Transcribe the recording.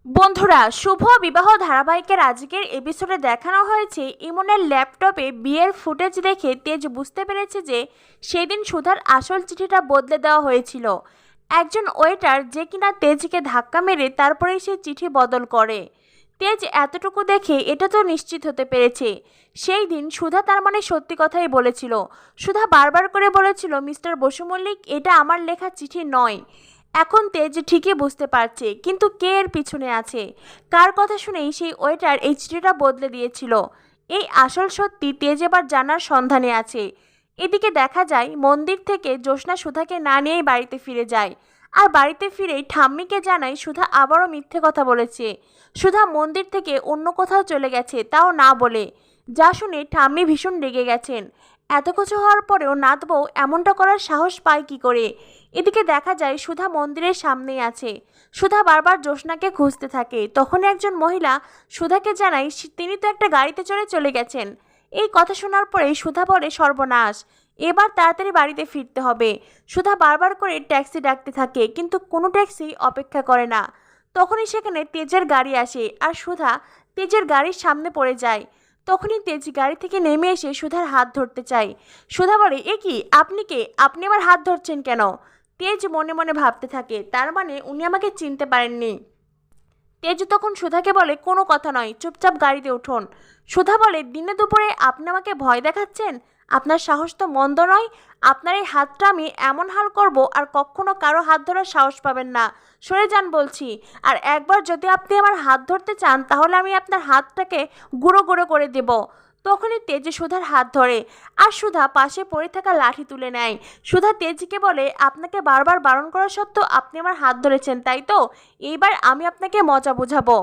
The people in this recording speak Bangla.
বন্ধুরা, শুভ বিবাহ ধারাবাহিকের আজকের এপিসোডে দেখানো হয়েছে ইমনের ল্যাপটপে বিয়ের ফুটেজ দেখে তেজ বুঝতে পেরেছে যে সেদিন সুধার আসল চিঠিটা বদলে দেওয়া হয়েছিল। একজন ওয়েটার যে কিনা তেজকে ধাক্কা মেরে তারপরেই সে চিঠি বদল করে। তেজ এতটুকু দেখে এটা তো নিশ্চিত হতে পেরেছে সেই দিন সুধা তার মানে সত্যি কথাই বলেছিল। সুধা বারবার করে বলেছিল, মিস্টার বসু মল্লিক, এটা আমার লেখা চিঠি নয়। এখন তেজ ঠিকই বুঝতে পারছে কিন্তু কে এর পিছনে আছে, কার কথা শুনেই সেই ওয়েটার এই চিঠিটা বদলে দিয়েছিল। এই আসল সত্যি তেজ এবার জানার সন্ধানে আছে। এদিকে দেখা যায় মন্দির থেকে জ্যোৎস্না সুধাকে না নিয়েই বাড়িতে ফিরে যায়। আর বাড়িতে ফিরেই ঠাম্মিকে জানায় সুধা আবারও মিথ্যে কথা বলেছে। সুধা মন্দির থেকে অন্য কোথাও চলে গেছে, তাও না বলে। যা শুনে ঠাম্মি ভীষণ রেগে গেছেন। এত কিছু হওয়ার পরেও নাতবউ এমনটা করার সাহস পায় কি করে। এদিকে দেখা যায় সুধা মন্দিরের সামনেই আছে। সুধা বারবার জ্যোৎস্নাকে খুঁজতে থাকে। তখন একজন মহিলা সুধাকে জানায় তিনি তো একটা গাড়িতে চলে গেছেন। এই কথা শোনার পরেই সুধা বলে, সর্বনাশ, এবার তাড়াতাড়ি বাড়িতে ফিরতে হবে। সুধা বারবার করে ট্যাক্সি ডাকতে থাকে কিন্তু কোনো ট্যাক্সি অপেক্ষা করে না। তখনই সেখানে তেজের গাড়ি আসে আর সুধা তেজের গাড়ির সামনে পড়ে যায়। তখনই তেজ গাড়ি থেকে নেমে এসে সুধার হাত ধরতে চায়। সুধা বলে, এ কি, আপনি কে, আপনি আমার হাত ধরছেন কেন? তেজ মনে মনে ভাবতে থাকে, তার মানে উনি আমাকে চিনতে পারেননি। তেজ তখন সুধাকে বলে, কোনো কথা নয়, চুপচাপ গাড়িতে উঠুন। সুধা বলে, দিনে দুপুরে আপনি আমাকে ভয় দেখাচ্ছেন? আপনার সাহস তো মন্দ নয়। আপনার এই হাতটা আমি এমন হাল করব আর কখনো কারো হাত ধরার সাহস পাবেন না। সরে যান বলছি। আর একবার যদি আপনি আমার হাত ধরতে চান তাহলে আমি আপনার হাতটাকে গুঁড়ো গুঁড়ো করে দেব। তখনই তেজ সুধার হাত ধরে আর সুধা পাশে পড়ে থাকা লাঠি তুলে নেয়। সুধা তেজকে বলে, আপনাকে বারবার বারণ করা সত্ত্বেও আপনি আমার হাত ধরেছেন, তাই তো? এইবার আমি আপনাকে মজা বোঝাবো।